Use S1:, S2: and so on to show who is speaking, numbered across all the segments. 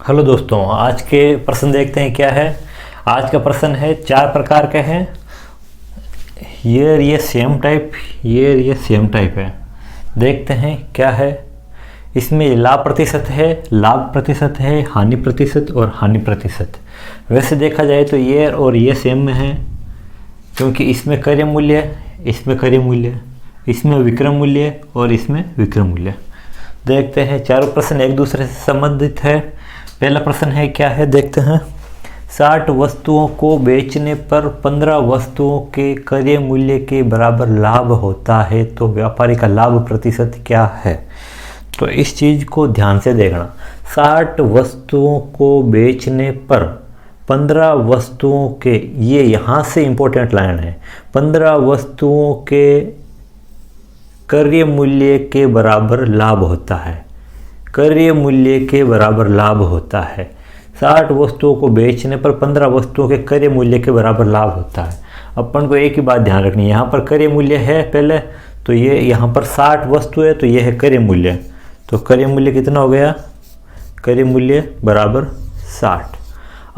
S1: Hello दोस्तों, आज के प्रश्न देखते हैं क्या है। आज का प्रश्न है 4 प्रकार के हैं। ये सेम टाइप, ये सेम टाइप है। देखते हैं क्या है। इसमें लाभ प्रतिशत है, लाभ प्रतिशत है, हानि प्रतिशत और हानि प्रतिशत। वैसे देखा जाए तो ये और ये सेम में है, क्योंकि इसमें क्रय मूल्य, इसमें क्रय मूल्य, इसमें विक्रय मूल्य और इसमें विक्रय मूल्य। देखते हैं, चारों प्रश्न एक दूसरे से संबंधित है। पहला प्रश्न है क्या है, देखते हैं। 60 वस्तुओं को बेचने पर 15 वस्तुओं के क्रय मूल्य के बराबर लाभ होता है, तो व्यापारी का लाभ प्रतिशत क्या है। तो इस चीज़ को ध्यान से देखना। 60 वस्तुओं को बेचने पर 15 वस्तुओं के, ये यहाँ से इम्पोर्टेंट लाइन है, 15 वस्तुओं के क्रय मूल्य के बराबर लाभ होता है। क्रय मूल्य के बराबर लाभ होता है। 60 वस्तुओं को बेचने पर 15 वस्तुओं के क्रय मूल्य के बराबर लाभ होता है। अपन को एक ही बात ध्यान रखनी है, यहाँ पर क्रय मूल्य है पहले, तो ये यहाँ पर 60 वस्तु है, तो ये है क्रय मूल्य। तो क्रय मूल्य कितना हो गया, क्रय मूल्य बराबर 60।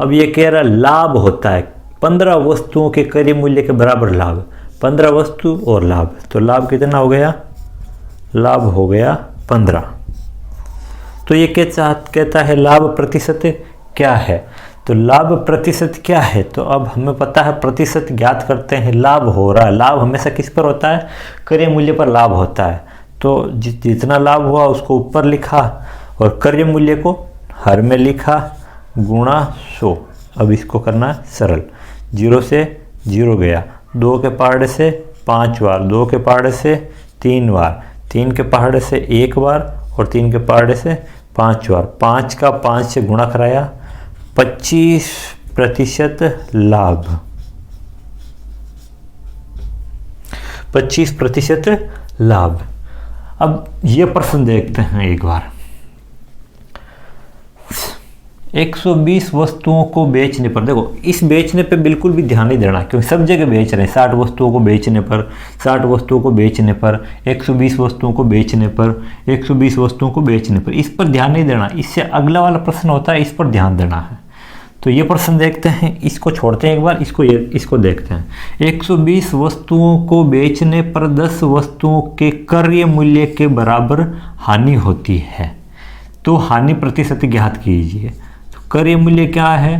S1: अब ये कह रहा लाभ होता है 15 वस्तुओं के क्रय मूल्य के बराबर लाभ, 15 वस्तु और लाभ, तो लाभ कितना हो गया, लाभ हो गया 15। तो ये कहता है लाभ प्रतिशत क्या है। तो लाभ प्रतिशत क्या है, तो अब हमें पता है प्रतिशत ज्ञात करते हैं। लाभ हो रहा है, लाभ हमेशा किस पर होता है, क्रय मूल्य पर लाभ होता है। तो जितना लाभ हुआ उसको ऊपर लिखा और क्रय मूल्य को हर में लिखा, गुणा 100। अब इसको करना सरल, 0 से 0 गया, 2 के पहाड़े से 5 बार, 2 के पहाड़े से 3 बार, 3 के पहाड़े से 1 बार और 3 के पहाड़े से 5 बार। 5 का 5 से गुणा कराया, 25% लाभ, 25% लाभ। अब ये प्रश्न देखते हैं एक बार। 120 वस्तुओं को बेचने पर, देखो इस बेचने पे बिल्कुल भी ध्यान नहीं देना, क्योंकि सब जगह बेच रहे हैं। 60 वस्तुओं को बेचने पर, 60 वस्तुओं को बेचने पर, 120 वस्तुओं को बेचने पर, 120 वस्तुओं को बेचने पर, इस पर ध्यान नहीं देना। इससे अगला वाला प्रश्न होता है, इस पर ध्यान देना है। तो ये प्रश्न देखते हैं, इसको छोड़ते हैं एक बार, इसको देखते हैं। 120 वस्तुओं को बेचने पर 10 वस्तुओं के क्रय मूल्य के बराबर हानि होती है, तो हानि प्रतिशत ज्ञात कीजिए। क्रय मूल्य क्या है,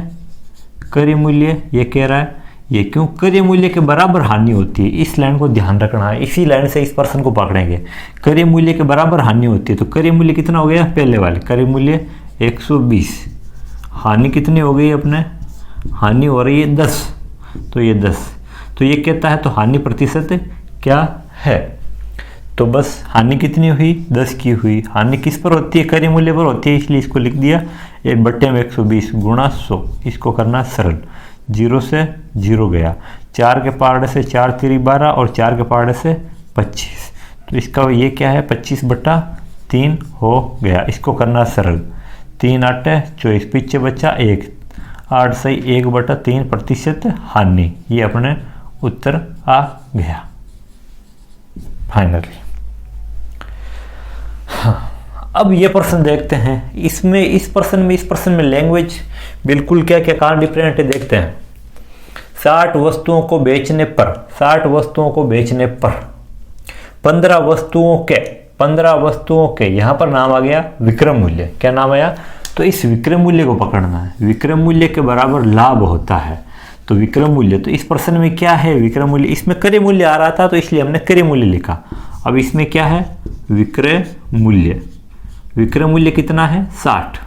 S1: क्रय मूल्य ये कह रहा है, ये क्यों क्रय मूल्य के बराबर हानि होती है, इस लाइन को ध्यान रखना है। इसी लाइन से इस प्रश्न को पकड़ेंगे। क्रय मूल्य के बराबर हानि होती है, तो क्रय मूल्य कितना हो गया, पहले वाले क्रय मूल्य 120, हानि कितनी हो गई अपने, हानि हो रही है 10, तो ये 10। तो ये कहता है तो हानि प्रतिशत क्या है, तो बस हानि कितनी हुई, 10 की हुई। हानि किस पर होती है, क्रय मूल्य पर होती है, इसलिए इसको लिख दिया 1/120 गुणा 100। इसको करना सरल, 0 से 0 गया, 4 के पहाड़े से 4 3 12 और 4 के पहाड़े से 25, तो इसका ये क्या है 25/3 हो गया। इसको करना सरल, 3 8 24, पीछे बचा 1, 8 सही 1/3% हानि। ये अपने उत्तर आ गया फाइनली। अब ये प्रश्न देखते हैं। इसमें इस प्रश्न में लैंग्वेज बिल्कुल क्या क्या कहाँ डिफरेंट है, देखते हैं। 60 वस्तुओं को बेचने पर, 60 वस्तुओं को बेचने पर 15 वस्तुओं के यहाँ पर नाम आ गया विक्रय मूल्य। क्या नाम आया, तो इस विक्रय मूल्य को पकड़ना है। विक्रय मूल्य के बराबर लाभ होता है, तो विक्रय मूल्य, तो इस प्रश्न में क्या है विक्रय मूल्य, इसमें क्रय मूल्य आ रहा था तो इसलिए हमने क्रय मूल्य लिखा। अब इसमें क्या है विक्रय मूल्य, विक्रय मूल्य कितना है 60,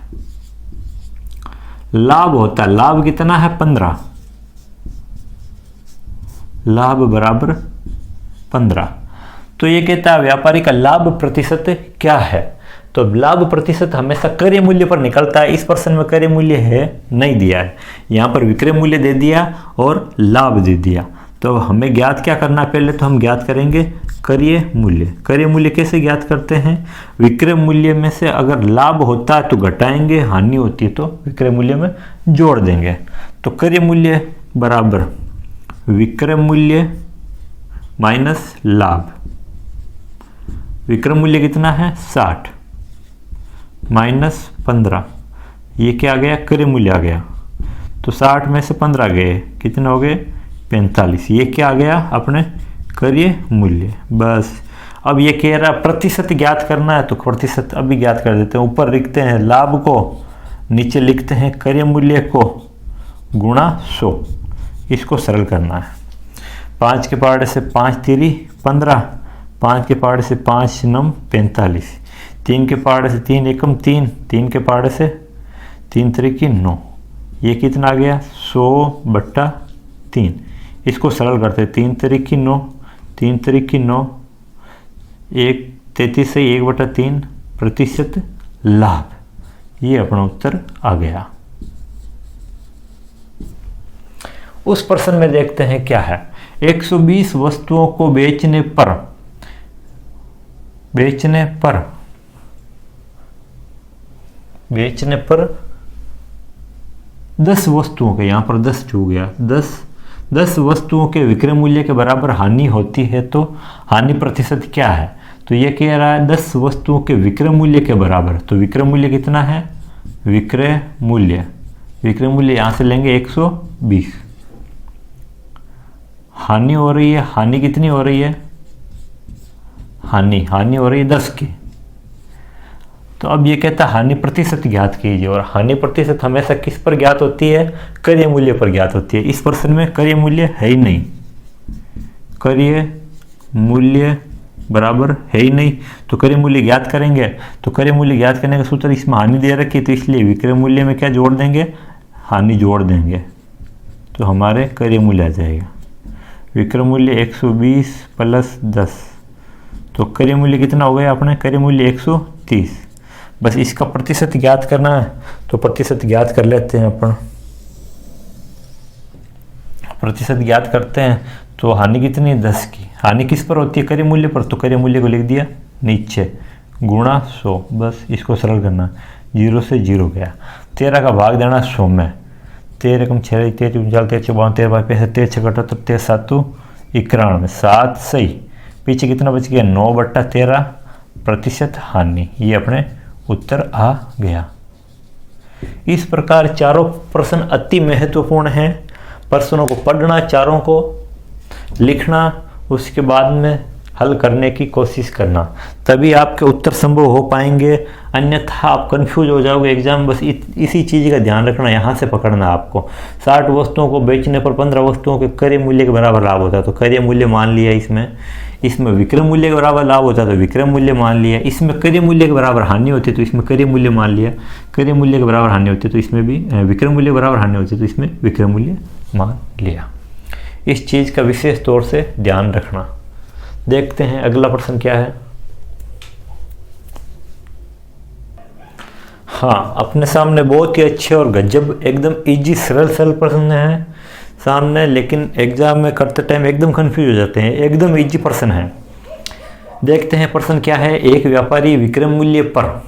S1: लाभ होता है, लाभ कितना है 15, लाभ बराबर 15। तो ये कहता है व्यापारी का लाभ प्रतिशत क्या है। तो लाभ प्रतिशत हमेशा क्रय मूल्य पर निकलता है। इस प्रश्न में क्रय मूल्य है नहीं दिया है, यहाँ पर विक्रय मूल्य दे दिया और लाभ दे दिया। तो हमें ज्ञात क्या करना, पहले तो हम ज्ञात करेंगे क्रय मूल्य। क्रय मूल्य कैसे ज्ञात करते हैं, विक्रय मूल्य में से अगर लाभ होता है तो घटाएंगे, हानि होती है तो विक्रय मूल्य में जोड़ देंगे। तो क्रय मूल्य बराबर विक्रय मूल्य माइनस लाभ। विक्रय मूल्य कितना है 60 माइनस 15, ये क्या आ गया, क्रय मूल्य आ गया। तो 60 में से 15 गए, कितने हो गए, 45। ये क्या आ गया, अपने क्रय मूल्य। बस अब ये कह रहा प्रतिशत ज्ञात करना है, तो प्रतिशत अभी ज्ञात कर देते हैं। ऊपर लिखते हैं लाभ को, नीचे लिखते हैं क्रय मूल्य को गुणा 100। इसको सरल करना है। 5 के पहाड़े से 5 तिरी 15, 5 के पहाड़े से 5 नम 45, 3 के पहाड़े से 3 एकम 3, 3 के पहाड़े से 3 त्रिकी 9। ये कितना आ गया, 100/3। इसको सरल करते, 3 त्रिकी 9, 3 त्रिकी 9, 33 से 1/3 प्रतिशत लाभ। ये अपना उत्तर आ गया। उस प्रश्न में देखते हैं क्या है। 120 वस्तुओं को बेचने पर 10 वस्तुओं के, यहां पर 10 छू गया, 10 वस्तुओं के विक्रय मूल्य के बराबर हानि होती है, तो हानि प्रतिशत क्या है। तो ये कह रहा है 10 वस्तुओं के विक्रय मूल्य के बराबर। तो विक्रय मूल्य कितना है, विक्रय मूल्य यहां से लेंगे 120। हानि हो रही है, हानि कितनी हो रही है, हानि हो रही है 10 की। तो अब ये कहता है हानि प्रतिशत ज्ञात कीजिए, और हानि प्रतिशत हमेशा किस पर ज्ञात होती है, क्रय मूल्य पर ज्ञात होती है। इस प्रश्न में क्रय मूल्य है ही नहीं, क्रय मूल्य बराबर है ही नहीं, तो क्रय मूल्य ज्ञात करेंगे। तो क्रय मूल्य ज्ञात करने का सूत्र, इसमें हानि दे रखी है, तो इसलिए विक्रय मूल्य में क्या जोड़ देंगे, हानि जोड़ देंगे, तो हमारे क्रय मूल्य आ जाएगा। विक्रय मूल्य 120 + 10, तो क्रय मूल्य कितना हो गया अपने, क्रय मूल्य 130। बस इसका प्रतिशत ज्ञात करना है, तो प्रतिशत ज्ञात कर लेते हैं अपन। प्रतिशत ज्ञात करते हैं, तो हानि कितनी है, 10 की। हानि किस पर होती है, क्रय मूल्य पर, तो क्रय मूल्य को लिख दिया नीचे गुणा 100। बस इसको सरल करना, 0 से 0 गया। 13 का भाग देना 100 में, 13 कम 6 13 39 13 54 13 5 13 6 78 13 7 91, 7 सही। पीछे कितना बच गया, 9/13 प्रतिशत हानि। ये अपने उत्तर आ गया। इस प्रकार चारों प्रश्न अति महत्वपूर्ण हैं। प्रश्नों को पढ़ना, चारों को लिखना, उसके बाद में हल करने की कोशिश करना, तभी आपके उत्तर संभव हो पाएंगे। अन्यथा आप कंफ्यूज हो जाओगे एग्जाम। बस इसी चीज़ का ध्यान रखना, यहाँ से पकड़ना आपको। 60 वस्तुओं को बेचने पर 15 वस्तुओं के क्रय मूल्य के बराबर लाभ होता है, तो क्रय मूल्य मान लिया। इसमें विक्रय मूल्य के बराबर लाभ होता है, तो विक्रय मूल्य मान लिया। इसमें क्रय मूल्य के बराबर हानि होती है, तो इसमें क्रय मूल्य मान लिया। क्रय मूल्य के बराबर हानि होती है, तो इसमें भी विक्रय मूल्य के बराबर हानि होती है, तो इसमें विक्रय मूल्य मान लिया। इस चीज़ का विशेष तौर से ध्यान रखना। देखते हैं अगला प्रश्न क्या है। हाँ, अपने सामने बहुत ही अच्छे और गजब एकदम इजी सरल प्रश्न है सामने, लेकिन एग्जाम में करते टाइम एकदम कंफ्यूज हो जाते हैं। एकदम इजी प्रश्न है। देखते हैं प्रश्न क्या है। एक व्यापारी विक्रय मूल्य पर,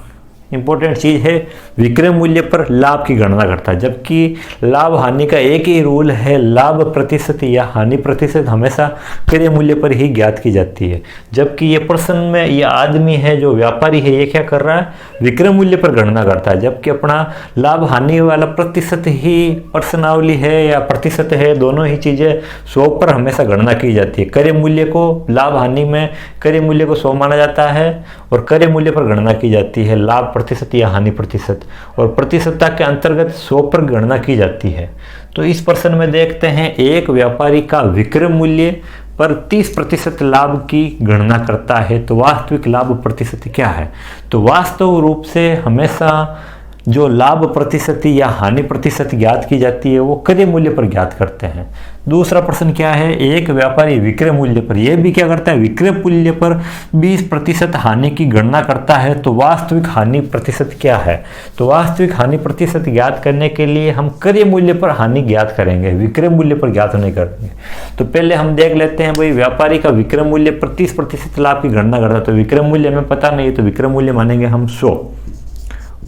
S1: इंपॉर्टेंट चीज़ है, विक्रय मूल्य पर लाभ की गणना करता है, जबकि लाभ हानि का एक ही रूल है, लाभ प्रतिशत या हानि प्रतिशत हमेशा क्रय मूल्य पर ही ज्ञात की जाती है। जबकि ये प्रश्न में ये आदमी है जो व्यापारी है, ये क्या कर रहा है, विक्रय मूल्य पर गणना करता है, जबकि अपना लाभ हानि वाला प्रतिशत ही प्रश्नावली है या प्रतिशत है, दोनों ही चीज़ें 100 पर हमेशा गणना की जाती है। क्रय मूल्य को लाभ हानि में क्रय मूल्य को 100 माना जाता है और क्रय मूल्य पर गणना की जाती है लाभ प्रतिशत या हानि प्रतिशत, और प्रतिशतता के अंतर्गत 100 पर गणना की जाती है। तो इस प्रश्न में देखते हैं, एक व्यापारी का विक्रय मूल्य पर 30% लाभ की गणना करता है, तो वास्तविक लाभ प्रतिशत क्या है। तो वास्तव रूप से हमेशा जो लाभ प्रतिशत या हानि प्रतिशत ज्ञात की जाती है वो क्रय मूल्य पर ज्ञात करते हैं। दूसरा प्रश्न क्या है, एक व्यापारी विक्रय मूल्य पर, यह भी क्या करता है, विक्रय मूल्य पर 20% हानि की गणना करता है, तो वास्तविक हानि प्रतिशत क्या है। तो वास्तविक हानि प्रतिशत ज्ञात करने के लिए हम क्रय मूल्य पर हानि ज्ञात करेंगे, विक्रय मूल्य पर ज्ञात नहीं करेंगे। तो पहले हम देख लेते हैं भाई, व्यापारी का विक्रय मूल्य पर 30% लाभ की गणना करता है, तो विक्रय मूल्य हमें पता नहीं है, तो विक्रय मूल्य मानेंगे हम 100।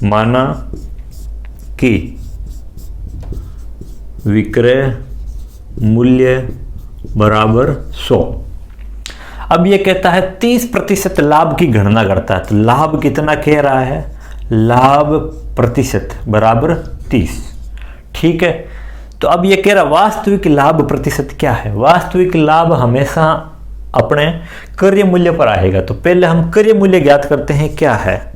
S1: माना कि विक्रय मूल्य बराबर 100। अब ये कहता है 30% लाभ की गणना करता है, तो लाभ कितना कह रहा है, लाभ प्रतिशत बराबर 30। ठीक है, तो अब ये कह रहा वास्तविक लाभ प्रतिशत क्या है। वास्तविक लाभ हमेशा अपने क्रय मूल्य पर आएगा। तो पहले हम क्रय मूल्य ज्ञात करते हैं, क्या है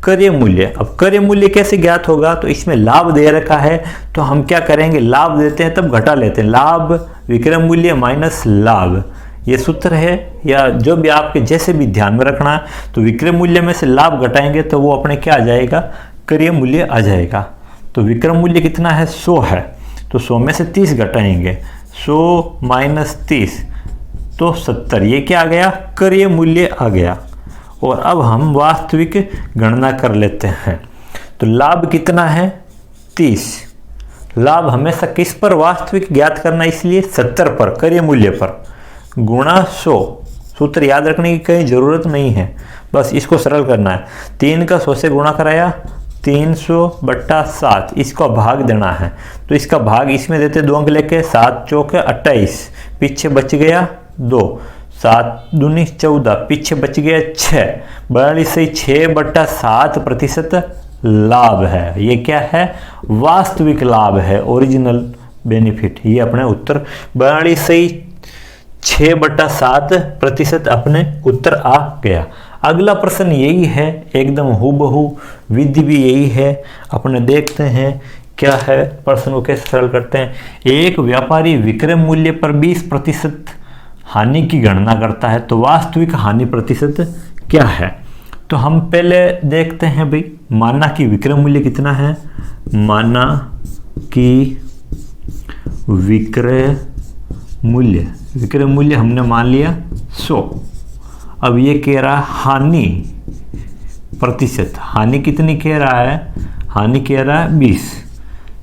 S1: क्रय मूल्य। अब क्रय मूल्य कैसे ज्ञात होगा, तो इसमें लाभ दे रखा है तो हम क्या करेंगे, लाभ देते हैं तब घटा लेते हैं, लाभ विक्रय मूल्य माइनस लाभ, ये सूत्र है। या जो भी आपके जैसे भी ध्यान में रखना है, तो विक्रय मूल्य में से लाभ घटाएंगे तो वो अपने क्या आ जाएगा, क्रय मूल्य आ जाएगा। तो विक्रय मूल्य कितना है, 100 है, तो 100 में से 30 घटाएंगे, 100 माइनस 30 तो 70, ये क्या आ गया, क्रय मूल्य आ गया। और अब हम वास्तविक गणना कर लेते हैं। तो लाभ कितना है, 30। लाभ हमेशा किस पर वास्तविक ज्ञात करना, इसलिए 70 पर क्रय मूल्य पर गुणा 100। सूत्र याद रखने की कहीं ज़रूरत नहीं है, बस इसको सरल करना है। 3 का 100 से गुणा कराया, 300/7, इसका भाग देना है। तो इसका भाग इसमें देते 2 अंक लेके, 7 चौके 28, पीछे बच गया 2, 7 दूनी 14, पीछे बच गया 6, 42 से 6/7% लाभ है। ये क्या है, वास्तविक लाभ है, ओरिजिनल बेनिफिट। ये अपने उत्तर 42 से 6/7% अपने उत्तर आ गया। अगला प्रश्न यही है, एकदम हूबहू, विधि भी यही है। अपने देखते हैं क्या है, प्रश्न को कैसे सरल करते हैं। एक व्यापारी विक्रय मूल्य पर 20% हानि की गणना करता है, तो वास्तविक हानि प्रतिशत क्या है। तो हम पहले देखते हैं भाई, माना कि विक्रय मूल्य कितना है, माना कि विक्रय मूल्य हमने मान लिया 100। अब ये कह रहा है हानि प्रतिशत, हानि कितनी कह रहा है, हानि कह रहा है 20।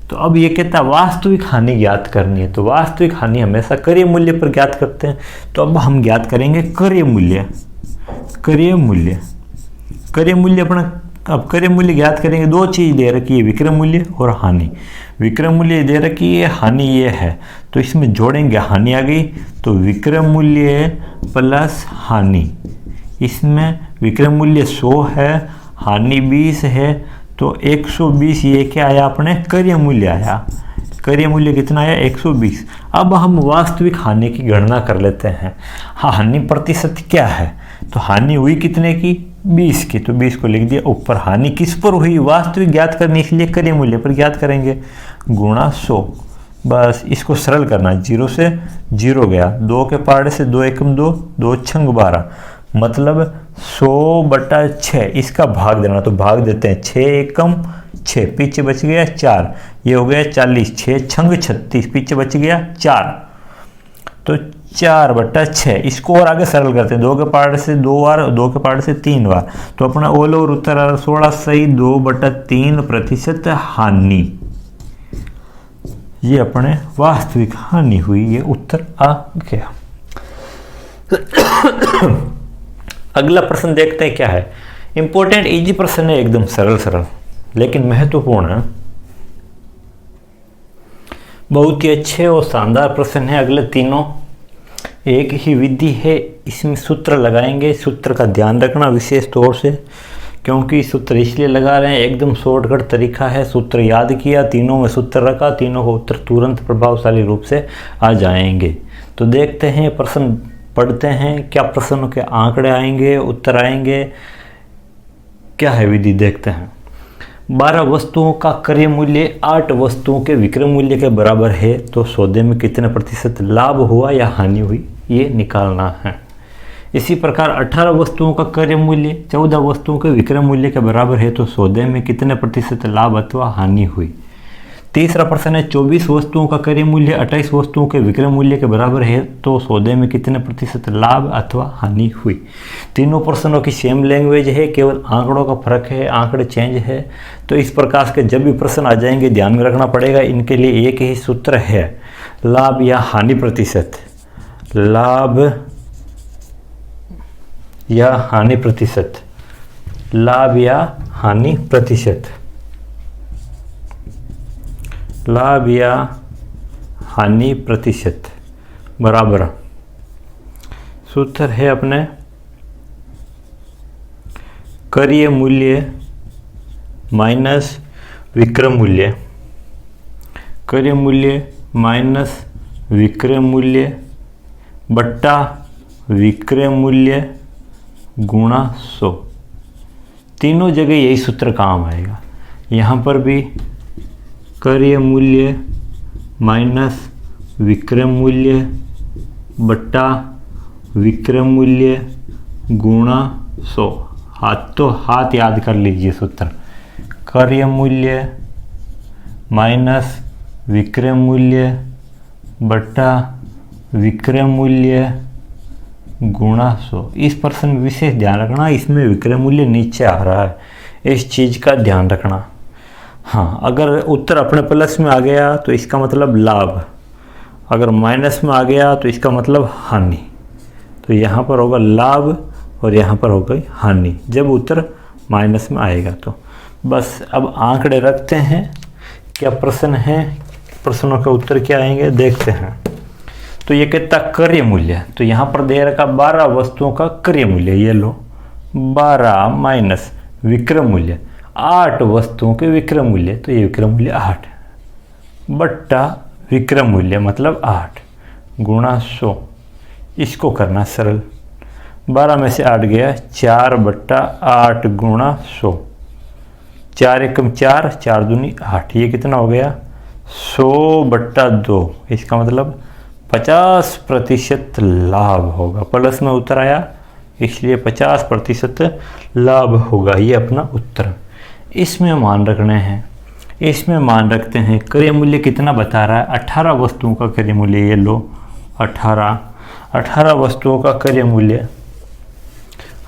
S1: तो अब ये कहता है वास्तविक हानि ज्ञात करनी है। तो वास्तविक हानि हमेशा क्रय मूल्य पर ज्ञात करते हैं। तो अब हम ज्ञात करेंगे क्रय मूल्य अपना। अब क्रय मूल्य ज्ञात करेंगे, 2 चीज़ दे रखी है, विक्रय मूल्य और हानि। विक्रय मूल्य दे रखी है, हानि ये है, तो इसमें जोड़ेंगे, हानि आ गई तो विक्रय मूल्य प्लस हानि। इसमें विक्रय मूल्य 100 है, हानि 20 है, तो 120 ये क्या आया, अपने क्रय मूल्य आया। क्रय मूल्य कितना आया, 120। अब हम वास्तविक हानि की गणना कर लेते हैं। हाँ, हानि प्रतिशत क्या है, तो हानि हुई कितने की, 20 की, तो 20 को लिख दिया ऊपर। हानि किस पर हुई, वास्तविक ज्ञात करनी, इसलिए क्रय मूल्य पर ज्ञात करेंगे, गुणा 100। बस इसको सरल करना, 0 से 0 गया, 2 के पाड़े से 2 एकम 2, 2 छंग 12, मतलब 100/6, इसका भाग देना। तो भाग देते हैं, 6 एकम 6, पीछे बच गया 4, ये हो गया 40, 6 छंग 36, पीछे बच गया 4, तो 4/6। इसको और आगे सरल करते हैं, 2 के पार्ट से 2 बार, 2 के पार्ट से 3 बार, तो अपना ऑल ओवर उत्तर आ रहा 16 सही 2/3% हानि। ये अपने वास्तविक हानि हुई, ये उत्तर आ गया। अगला प्रश्न देखते हैं क्या है। इंपॉर्टेंट इजी प्रश्न है, एकदम सरल लेकिन महत्वपूर्ण है। बहुत ही अच्छे और शानदार प्रश्न है। अगले तीनों एक ही विधि है, इसमें सूत्र लगाएंगे। सूत्र का ध्यान रखना विशेष तौर से, क्योंकि सूत्र इसलिए लगा रहे हैं, एकदम शॉर्टकट तरीका है। सूत्र याद किया, तीनों में सूत्र रखा, तीनों को उत्तर तुरंत प्रभावशाली रूप से आ जाएंगे। तो देखते हैं, प्रश्न पढ़ते हैं, क्या प्रश्नों के आंकड़े आएंगे, उत्तर आएंगे, क्या है विधि देखते हैं। 12 वस्तुओं का क्रय मूल्य 8 वस्तुओं के विक्रय मूल्य के बराबर है, तो सौदे में कितने प्रतिशत लाभ हुआ या हानि हुई, ये निकालना है। इसी प्रकार 18 वस्तुओं का क्रय मूल्य 14 वस्तुओं के विक्रय मूल्य के बराबर है, तो सौदे में कितने प्रतिशत लाभ अथवा हानि हुई। तीसरा प्रश्न है, 24 वस्तुओं का क्रय मूल्य 28 वस्तुओं के विक्रय मूल्य के बराबर है, तो सौदे में कितने प्रतिशत लाभ अथवा हानि हुई। तीनों प्रश्नों की सेम लैंग्वेज है, केवल आंकड़ों का फर्क है, आंकड़े चेंज है। तो इस प्रकार के जब भी प्रश्न आ जाएंगे ध्यान में रखना पड़ेगा, इनके लिए एक ही सूत्र है, लाभ या हानि प्रतिशत। लाभ या हानि प्रतिशत, लाभ या हानि प्रतिशत, लाभ या हानि प्रतिशत बराबर सूत्र है अपने क्रय मूल्य माइनस विक्रय मूल्य, क्रय मूल्य माइनस विक्रय मूल्य बट्टा विक्रय मूल्य गुणा 100। तीनों जगह यही सूत्र काम आएगा। यहाँ पर भी क्रय मूल्य माइनस विक्रय मूल्य बट्टा विक्रय मूल्य गुणा 100। हाथ याद कर लीजिए सूत्र, क्रय मूल्य माइनस विक्रय मूल्य बट्टा विक्रय मूल्य गुणा 100। इस प्रश्न में विशेष ध्यान रखना, इसमें विक्रय मूल्य नीचे आ रहा है, इस चीज़ का ध्यान रखना। हाँ, अगर उत्तर अपने प्लस में आ गया तो इसका मतलब लाभ, अगर माइनस में आ गया तो इसका मतलब हानि। तो यहाँ पर होगा लाभ और यहाँ पर होगा हानि जब उत्तर माइनस में आएगा। तो बस अब आंकड़े रखते हैं, क्या प्रश्न है, प्रश्नों के उत्तर क्या आएंगे देखते हैं। तो ये कहता क्रय मूल्य, तो यहाँ पर दे रखा 12 वस्तुओं का क्रय मूल्य, ये लो 12 माइनस विक्रय मूल्य 8 वस्तुओं के विक्रय मूल्य, तो ये विक्रय मूल्य 8 बट्टा विक्रय मूल्य मतलब 8 गुणा 100। इसको करना सरल, 12 में से 8 गया 4 बट्टा 8 गुणा 100। 4 एकम 4, 4 दूनी 8, ये कितना हो गया 100 बट्टा 2। इसका मतलब 50% लाभ होगा, प्लस में उत्तर आया इसलिए 50% लाभ होगा, ये अपना उत्तर। इसमें मान रखने हैं, इसमें मान रखते हैं क्रय मूल्य कितना बता रहा है, 18 वस्तुओं का क्रय मूल्य, ये लो 18 वस्तुओं का क्रय मूल्य,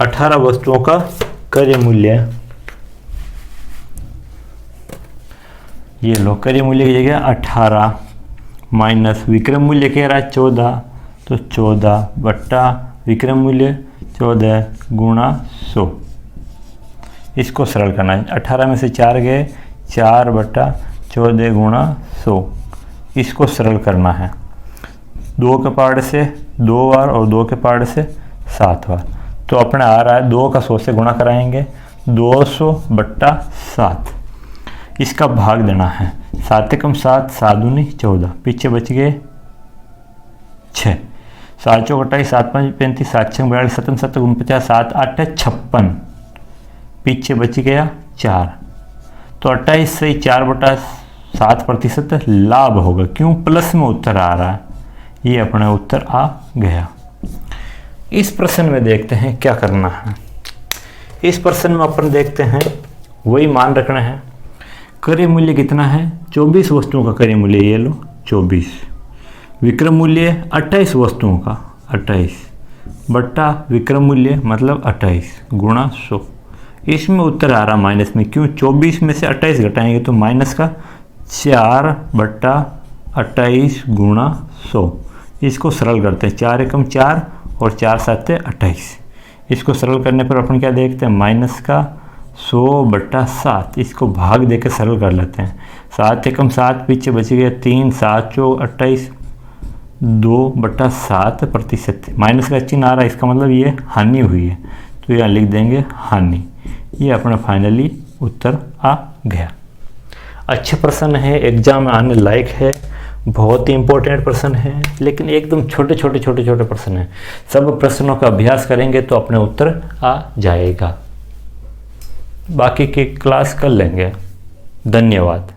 S1: 18 वस्तुओं का क्रय मूल्य, ये लो क्रय मूल्य की जगह 18 माइनस विक्रय मूल्य कह रहा है 14, तो 14 बट्टा विक्रय मूल्य 14 गुणा 100। इसको सरल करना है, 18 में से 4 गए 4 बट्टा 14 गुणा 100। इसको सरल करना है, 2 के पार्ट से 2 बार और 2 के पार्ट से 7 बार, तो अपने आ रहा है 2 का 100 से गुणा कराएंगे 200 बट्टा 7। इसका भाग देना है, 7 एकम 7, 7 दूनी 14, पीछे बच गए 6, 7 चौक 28, 7 5 35, 7 6 42, 7 7 49, 7 8 56, पीछे बच गया 4। तो 28 से 4 बटा 7% लाभ होगा, क्यों प्लस में उत्तर आ रहा है, ये अपना उत्तर आ गया। इस प्रश्न में देखते हैं क्या करना है। इस प्रश्न में अपन देखते हैं वही मान रखना है, क्रय मूल्य कितना है 24 वस्तुओं का क्रय मूल्य, ये लो 24, विक्रय मूल्य 28 वस्तुओं का 28 बट्टा विक्रय मूल्य मतलब 28 गुणा 100। इसमें उत्तर आ रहा माइनस में, क्यों 24 में से 28 घटाएंगे तो माइनस का 4 बट्टा 28 गुणा 100। इसको सरल करते हैं, 4 एकम 4 और 4 7 28। इसको सरल करने पर अपन क्या देखते हैं, माइनस का 100 बट्टा 7, इसको भाग देकर सरल कर लेते हैं। 7 एकम 7, पीछे बच गया 3, 7 चौक 28, 2 बट्टा 7%, माइनस का चिन्ह आ रहा है, इसका मतलब ये हानि हुई है, तो यहाँ लिख देंगे हानि। ये अपना फाइनली उत्तर आ गया। अच्छे प्रश्न है, एग्जाम में आने लायक है, बहुत ही इंपॉर्टेंट प्रश्न है, लेकिन एकदम छोटे छोटे प्रश्न हैं। सब प्रश्नों का अभ्यास करेंगे तो अपने उत्तर आ जाएगा। बाकी की क्लास कर लेंगे। धन्यवाद।